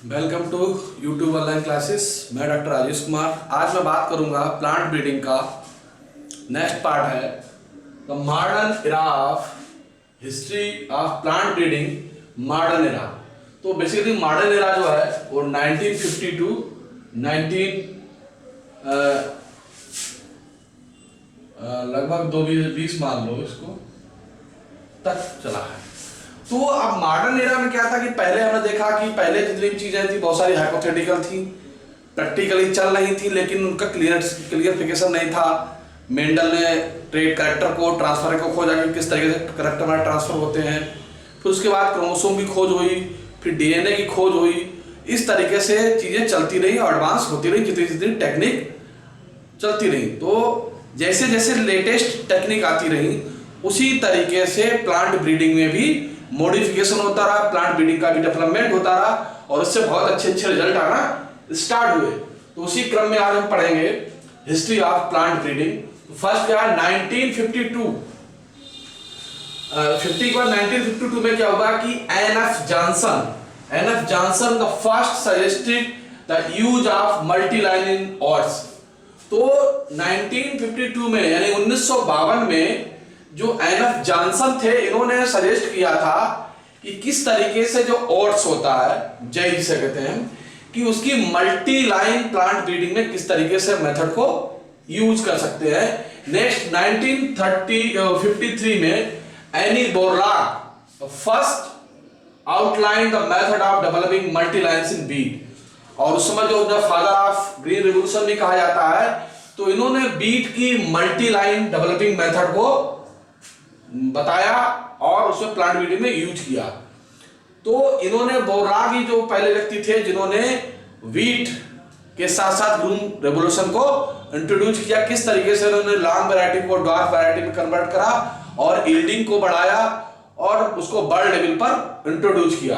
Welcome to YouTube online classes. मैं doctor Rajesh Kumar. आज मैं बात करूंगा प्लांट ब्रीडिंग का। नेक्स्ट पार्ट है the modern era of history of plant breeding. Modern era, तो बेसिकली मॉडर्न एरा जो है वो 1952 लगभग 2020 मान लो इसको तक चला है। तो अब मॉडर्न एरा में क्या था कि पहले हमने देखा कि पहले जितनी भी चीजें थी बहुत सारी हाइपोथेटिकल थी, प्रैक्टिकली चल रही थी, लेकिन उनका क्लियरिफिकेशन नहीं था। मेंडल ने ट्रेड करेक्टर को ट्रांसफर को खोजा कि किस तरीके से करेक्टर में ट्रांसफर होते हैं। फिर उसके बाद क्रोमोसोम की खोज हुई, फिर डीएनए की खोज हुई। इस तरीके से चीजें चलती रही और एडवांस होती रही जितनी जितनी टेक्निक चलती रही। तो जैसे जैसे लेटेस्ट टेक्निक आती रही उसी तरीके से प्लांट ब्रीडिंग में भी मॉडिफिकेशन होता रहा, प्लांट ब्रीडिंग का भी डेवलपमेंट होता रहा और उससे बहुत अच्छे अच्छे रिजल्ट आना स्टार्ट हुए। तो उसी क्रम में आज हम पढ़ेंगे history of plant breeding. First क्या है 1952। 50 के बाद 1952 में क्या होगा कि N F. Johnson the first suggested the use of multi line in oats. तो 1952 में यानी 1952 में जो एन.एफ. जॉनसन थे, इन्होंने सजेस्ट किया था कि किस तरीके से जो ओट्स होता है, जय जिसे कहते हैं, कि उसकी मल्टी लाइन प्लांट ब्रीडिंग में किस तरीके से मेथड को यूज कर सकते हैं। नेक्स्ट 1953 में N E Borlaug first outline the method of developing multi lines in wheat. और उस समय जो फादर ऑफ ग्रीन रिवॉल्यूशन भी कहा जाता है, तो इन्होंने बीट की मल्टी लाइन डेवलपिंग मेथड को बताया और उसमें प्लांट ब्रीडिंग में यूज किया। तो इन्होंने बोरलॉग ही जो पहले व्यक्ति थे जिन्होंने वीट के साथ साथ ग्रीन रेवोल्यूशन को इंट्रोड्यूस किया। किस तरीके से उन्होंने लॉन्ग वैरायटी को डॉर्फ वैरायटी में कन्वर्ट करा और यील्डिंग को बढ़ाया और उसको बर्ड लेवल पर इंट्रोड्यूस किया।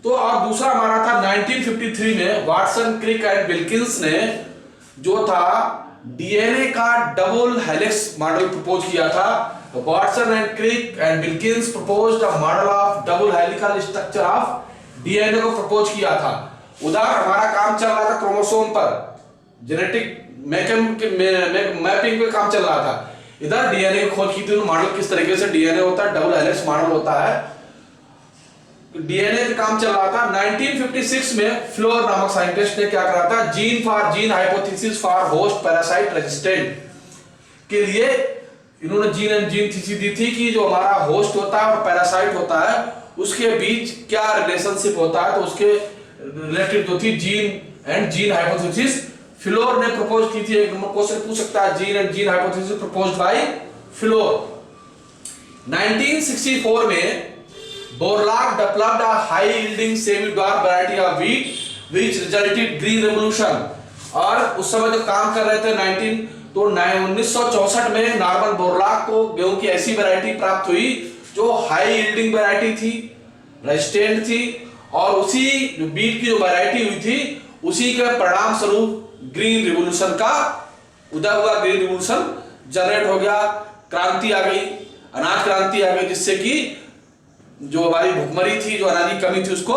तो और दूसरा हमारा था 1953 में वाटसन, क्रिक एंड विल्किंस ने जो था डीएनए का डबल हेलिक्स मॉडल प्रपोज किया था। Watson and Crick and Wilkins proposed a model of double helical structure of DNA को प्रपोज किया था। उधर हमारा काम चल रहा था क्रोमोसोम पर, जेनेटिक मैपिंग पे काम चल रहा था। इधर डीएनए की खोज की थी, मॉडल किस तरीके से डीएनए होता है, डबल हेलिक्स मॉडल होता है, डीएनए का काम चल रहा था। 1956 में फ्लोर नामक साइंटिस्ट ने क्या करा था, gene hypothesis for host parasite resistant के लिए इन्होंने जीन एंड जीन थीसिस दी थी कि जो हमारा होस्ट होता है और पैरासाइट होता है उसके बीच क्या रिलेशनशिप होता है। तो उसके रिलेटेड जो थी gene and gene hypothesis floor ने प्रपोज की थी। एक क्वेश्चन पूछ सकता है, gene and gene hypothesis proposed by floor. 1964 में Borlaug developed a high yielding semi dwarf variety of wheat which resulted green revolution. और उस समय जो काम कर रहे थे 1964 में नॉर्मन बोरलॉग को गेहूं की ऐसी वैरायटी प्राप्त हुई जो हाई यील्डिंग वैरायटी थी, रेजिस्टेंट थी, और उसी जो बीट की जो वैरायटी हुई थी उसी के परिणाम स्वरूप ग्रीन रिवॉल्यूशन का उदय हुआ। ग्रीन रिवॉल्यूशन जनरेट हो गया, क्रांति आ गई, अनाज क्रांति आ गई, जिससे कि जो हमारी भुखमरी थी, जो अनाज की कमी थी, उसको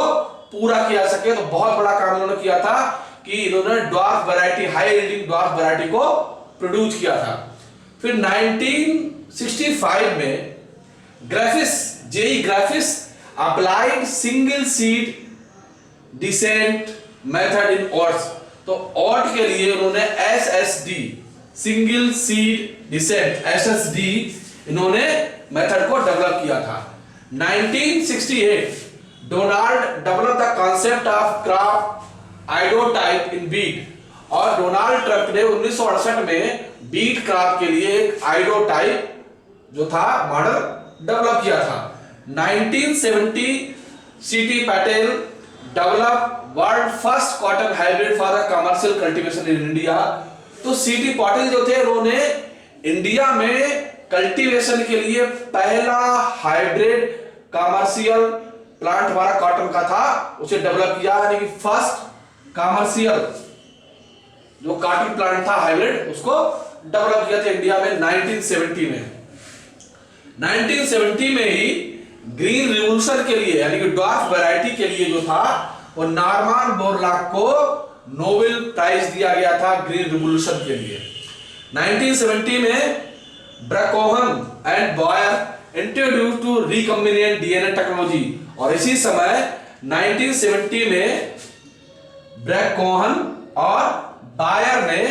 पूरा किया सके। तो बहुत बड़ा काम इन्होंने किया था कि इन्होंने dwarf variety, high yielding dwarf variety को प्रोड्यूस किया था। फिर 1965 में J E Grafius applied single seed descent method in oats. तो ओट के लिए उन्होंने SSD, single seed descent, SSD इन्होंने मेथड को डेवलप किया था। 1968 Donald develop the concept of crop ideotype in wheat. और डोनाल्ड ट्रंप ने 1968 में बीट क्रॉप के लिए एक आइडोटाइप जो था मॉडल डेवलप किया था। 1970 सीटी Patel develop world first cotton hybrid for a commercial cultivation in India. तो सीटी पटेल जो थे उन्होंने इंडिया में कल्टीवेशन के लिए पहला हाइब्रिड कमर्शियल प्लांट हमारा कॉटन का था, उसे डेवलप किया, यानी कि फर्स्ट कमर्शियल जो कॉटन प्लांट था हाइब्रिड, उसको डेवलप किया था इंडिया में 1970 में। 1970 में ही ग्रीन रिवॉल्यूशन के लिए यानी कि ड्वार्फ वैरायटी के लिए जो था और नॉर्मन बोरलॉग को नोबेल प्राइज दिया गया था ग्रीन रिवॉल्यूशन के लिए। 1970 में Brackohn and Boyer introduce to recombinant DNA technology, और इसी समय 1970 में ब्रैकओहन और बायर ने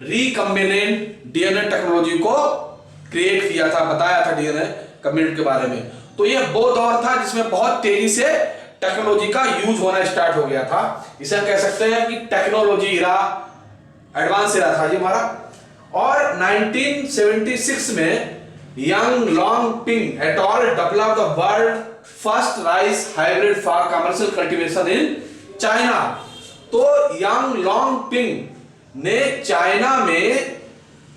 रिकॉम्बिनेंट डीएनए टेक्नोलॉजी को क्रिएट किया था, बताया था डीएनए कम्बिनेंट के बारे में। तो ये वो दौर था जिसमें बहुत तेजी से टेक्नोलॉजी का यूज होना स्टार्ट हो गया था। इसे हम कह सकते हैं कि टेक्नोलॉजी इरा, एडवांस इरा था जी हमारा। और 1976 में young long ping at all develop the world first rice hybrid for commercial cultivation in China. तो यंग लॉन्ग पिंग ने चाइना में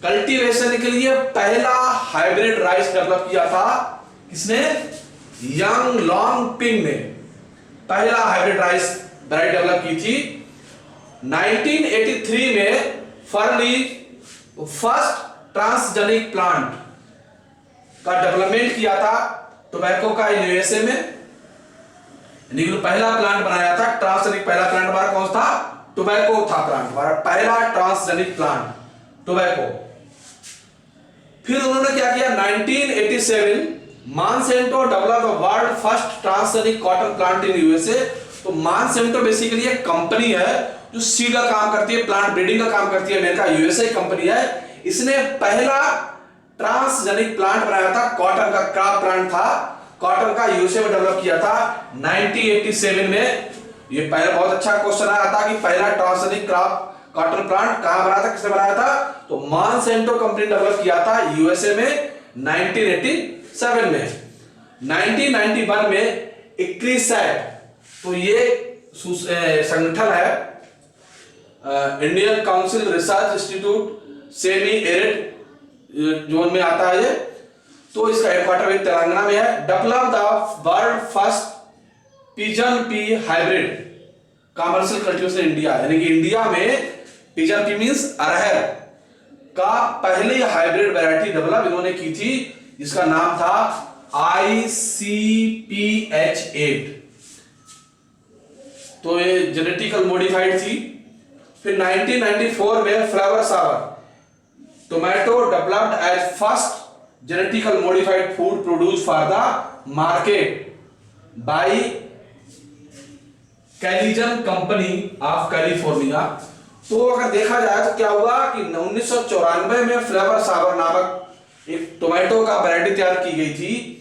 कल्टीवेशन के लिए पहला हाइब्रिड राइस डेवलप किया था। किसने? यंग लॉन्ग पिंग ने पहला हाइब्रिड राइस वैरायटी डेवलप की थी। 1983 में फर्ली फर्स्ट ट्रांसजेनिक प्लांट का डेवलपमेंट किया था टोबैको का यूएसए में, यानी कि पहला प्लांट बनाया था ट्रांसजेनिक। पहला प्लांट हमारा कौन था? टोबैको था प्लांट हमारा, पहला ट्रांसजेनिक प्लांट टोबैको। फिर उन्होंने क्या किया? 1987 Monsanto develop the world first transgenic cotton plant in USA. तो मॉन्सेंटो बेसिकली एक कंपनी है जो सीड का काम करती है, प्लांट ब्रीडिंग का काम करती है, अमेरिका यूएसए कंपनी है। इसने पहला ट्रांसजेनिक प्लांट बनाया था, कॉटन का क्रॉप प्लांट था, कॉटन का यूएसए में डेवलप किया था 1987 में। ये पहला बहुत अच्छा क्वेश्चन आया था कि पहला ट्रांसजेनिक क्रॉप कॉटन प्लांट कहां बनाया था, किसने बनाया था? तो मॉन्सेंटो कंपनी डेवलप किया था यूएसए में 1987 में। 1991 में इक्रिसैट, तो ये संगठन है Indian council research institute semi arid zone में आता है ये। तो इसका हेडक्वार्टर तेलंगाना में है। Develop the world first pigeon P hybrid commercial cultivation India, यानी कि इंडिया में पिजन पी मींस अरहर का पहली हाइब्रिड वैरायटी डेवलप इन्होंने की थी, जिसका नाम था ICPH8। तो ये जेनेटिकल मॉडिफाइड थी। फिर 1994 में Flavr Savr tomato developed as first genetical modified food produce for the market by Calgene company of California. तो अगर देखा जाए तो क्या हुआ कि 1994 में फ्लावर सावर नामक एक टोमेटो का वैरायटी तैयार की गई थी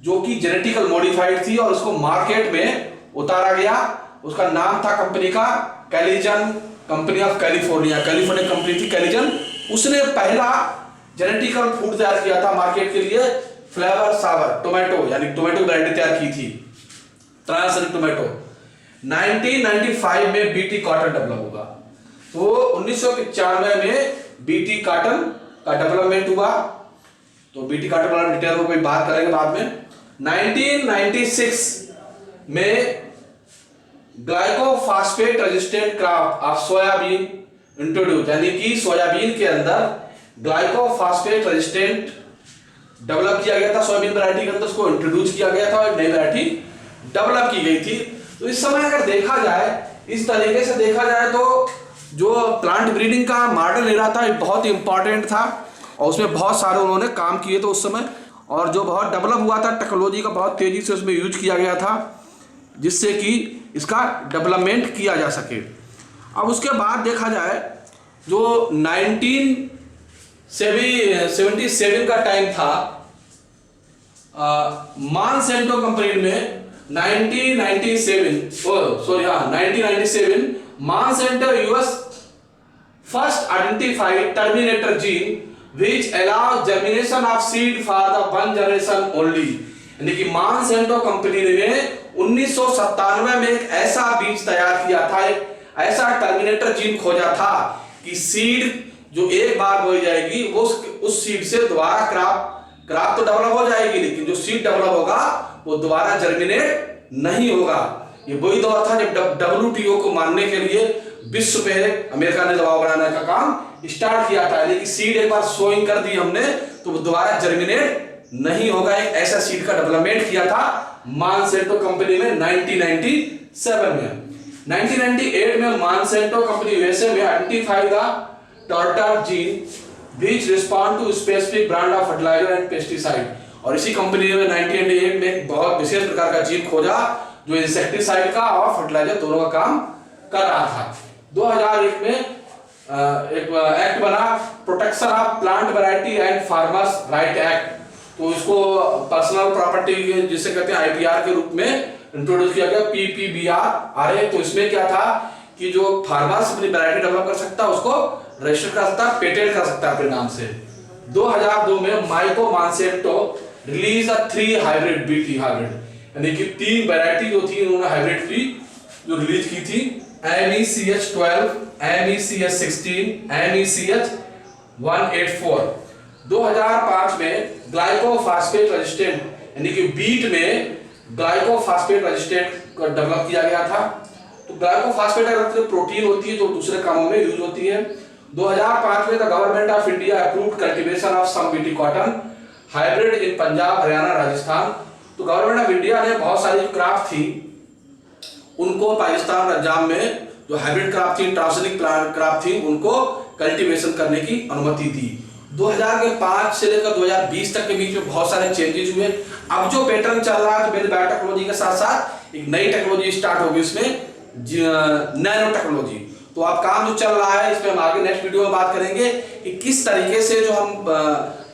जो कि जेनेटिकल मॉडिफाइड थी, और उसको मार्केट में उतारा गया। उसका नाम था कंपनी का Calgene company of California, California company थी कैलिजन। उसने पहला जेनेटिकल फूड तैयार किया था मार्केट के लिए, फ्लेवर सावर टोमेटो, यानी टोमेटो वैरायटी तैयार की थी, ट्रांसजेनिक टोमेटो। 1995 में बीटी कॉटन डेवलप होगा। तो 1995 में बीटी कॉटन का डेवलपमेंट हुआ। तो बीटी कॉटन वाला डिटेल को कोई बात करेंगे बाद में। 1996 में glycophosphate resistant crop of soybean introduce, यानी कि सोयाबीन के अंदर ग्लाइकोफॉस्फेट रेजिस्टेंट डेवलप किया गया था। सोयाबीन वैरायटी के अंदर उसको इंट्रोड्यूस किया गया था और नई वैरायटी डेवलप की गई थी। तो इस समय अगर देखा जाए, इस तरीके से देखा जाए तो जो प्लांट ब्रीडिंग का मॉडल ले रहा था बहुत इंपॉर्टेंट था, और उसमें बहुत सारे उन्होंने काम किए थे उस समय, और जो बहुत डेवलप हुआ था टेक्नोलॉजी का बहुत तेजी से उसमें यूज किया गया था, जिससे कि इसका डेवलपमेंट किया जा सके। अब उसके बाद देखा जाए जो 1977 का टाइम था, मॉन्सेंटो कंपनी में 1997 Monsanto US first identified terminator gene which allows germination of seed for the one generation only, यानी कि मॉन्सेंटो कंपनी ने 1997 में एक ऐसा बीज तैयार किया था, एक ऐसा टर्मिनेटर जीन खोजा था कि सीड जो एक बार बोई जाएगी वो उस सीड से दोबारा क्रॉप तो डेवलप हो जाएगी, लेकिन जो सीड डेवलप होगा वो दोबारा जर्मिनेट नहीं होगा। ये वही दौर था जब WTO को मानने के लिए विश्व पे अमेरिका ने दबाव बनाने का काम स्टार्ट किया था, लेकिन सीड एक बार सोइंग कर दी हमने तो दोबारा जर्मिनेट नहीं होगा। एक ऐसा सीड का डेवलपमेंट किया था मॉन्सेंटो कंपनी में 1997 में। 1998 में मॉन्सेंटो कंपनी यूएसए में identify the traitor gene which respond to specific brand of fertiliser and pesticide. और इसी कंपनी ने 1998 में एक बहुत विशेष प्रकार का जीन खोजा जो इंसेक्टिसाइड का और फर्टिलाइजर दोनों का काम कर रहा था। 2001 में एक एक्ट बना, protection of plant variety and farmers right act. तो इसको पर्सनल प्रॉपर्टी जिसे कहते हैं आईपीआर के रूप में इंट्रोड्यूस किया गया, पीपीबीआर। तो इसमें क्या था कि जो फार्मर्स अपनी वैरायटी डेवलप कर सकता है उसको रजिस्टर कर सकता है, पेटेंट कर सकता है अपने नाम से। 2002 में Mahyco Monsanto release 3 hybrid BT hybrid, यानी कि 3 वैरायटी जो थी उन्होंने हाइब्रिड की जो रिलीज की थी, MECH12, MECH16, MECH184। 2005 में ग्लाइकोफॉस्फेट रेजिस्टेंट यानी कि बीट में ग्लाइकोफॉस्फेट रेजिस्टेंट को डेवलप किया गया था। तो ग्लाइकोफॉस्फेट एक प्रोटीन होती है जो दूसरे कामों में यूज होती है। 2005 में the government of India approved cultivation of some BT cotton hybrid in Punjab, Haryana, Rajasthan. तो गवर्नमेंट ऑफ इंडिया ने बहुत सारी क्रॉप थी उनको पाकिस्तान, पंजाब में जो हाइब्रिड क्रॉप थी, ट्रांसजेनिक क्रॉप थी, उनको कल्टीवेशन करने की अनुमति दी। 2005 से लेकर 2020 तक के बीच में बहुत सारे चेंजेस हुए। अब जो पैटर्न चल रहा है तो मेरी बायोटेक्नोलॉजी के साथ साथ एक नई टेक्नोलॉजी स्टार्ट होगी, इसमें नैनो टेक्नोलॉजी। तो अब काम जो चल रहा है इसमें हम आगे नेक्स्ट वीडियो में बात करेंगे कि किस तरीके से जो हम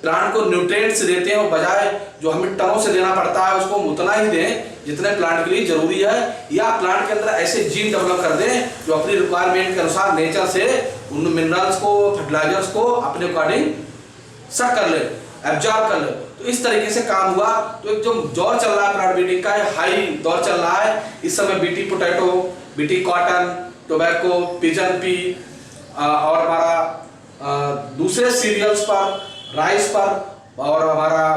प्लांट को न्यूट्रिएंट्स देते हैं और बजाय जो हमें टनों से देना पड़ता है उसको उतना ही दें जितने प्लांट के लिए जरूरी है, या प्लांट के अंदर ऐसे जीन डेवलप कर दें जो अपनी रिक्वायरमेंट के अनुसार नेचर से उन मिनरल्स को, फर्टिलाइजर्स को अपने अकॉर्डिंग सक कर ले, एब्जॉर्ब कर ले। तो इस तरीके से काम हुआ। तो एक जो दौर चल रहा है प्लांट ब्रीडिंग का, हाई दौर चल रहा है इस समय। BT potato, BT cotton, tobacco, pigeon P और हमारा दूसरे सीरियल्स पर, राइस पर और हमारा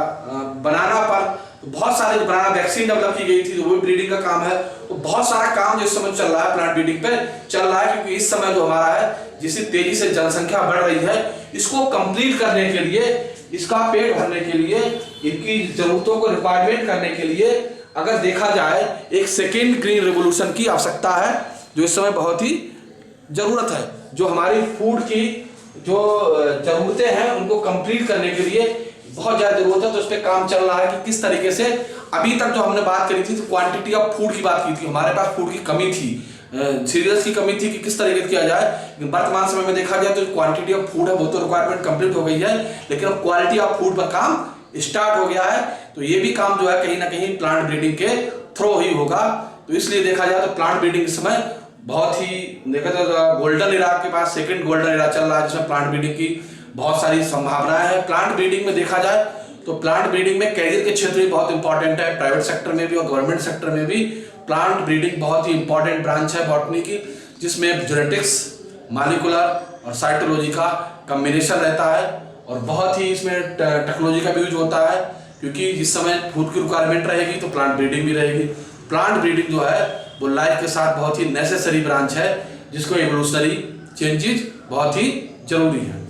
बनाना पर, तो बहुत सारे बनाना वैक्सीन डेवलप की गई थी तो वो भी ब्रीडिंग का काम है। तो बहुत सारा काम जो इस समय चल रहा है प्लांट ब्रीडिंग पे चल रहा है, क्योंकि इस समय जो हमारा है जिससे तेजी से जनसंख्या बढ़ रही है, इसको कंप्लीट करने के लिए, इसका पेट भरने के लिए, इनकी जरूरतों को रिक्वायरमेंट करने के लिए अगर देखा जाए एक सेकेंड ग्रीन रेवोल्यूशन की आवश्यकता है जो इस समय बहुत ही जरूरत है। जो हमारी फूड की जो जरूरतें हैं उनको कंप्लीट करने के लिए बहुत ज्यादा जरूरत है। तो इस पे काम चल रहा है कि किस तरीके से, अभी तक जो हमने बात करी थी तो क्वांटिटी ऑफ फूड की बात की थी, हमारे पास फूड की कमी थी, सीरियल्स की कमी थी कि किस तरीके से किया जाए। वर्तमान समय में देखा जाए तो क्वांटिटी ऑफ फूड है वो तो रिक्वायरमेंट कंप्लीट हो गई है, लेकिन अब क्वालिटी ऑफ फूड पर काम स्टार्ट हो गया है। तो ये भी काम जो है कहीं ना कहीं प्लांट ब्रीडिंग के थ्रू ही होगा। तो इसलिए देखा जाए तो प्लांट ब्रीडिंग इस समय बहुत ही देखा जाए गोल्डन इरा के पास सेकंड गोल्डन इरा चल रहा है जिसमें प्लांट ब्रीडिंग की बहुत सारी संभावनाएं हैं। प्लांट ब्रीडिंग में देखा जाए तो प्लांट ब्रीडिंग में कैरियर के क्षेत्र भी बहुत इंपॉर्टेंट है, प्राइवेट सेक्टर में भी और गवर्नमेंट सेक्टर में भी प्लांट ब्रीडिंग बहुत ही इंपॉर्टेंट ब्रांच है बॉटनी की, जिसमें जेनेटिक्स, मॉलिक्यूलर और साइटोलॉजी का कॉम्बिनेशन रहता है और बहुत ही इसमें टेक्नोलॉजी का भी यूज होता है, क्योंकि जिस समय फूड की रिक्वायरमेंट रहेगी तो प्लांट ब्रीडिंग भी रहेगी। प्लांट ब्रीडिंग जो है वो लाइफ के साथ बहुत ही नेसेसरी ब्रांच है, जिसको एवोल्यूशनरी चेंजेस बहुत ही जरूरी है।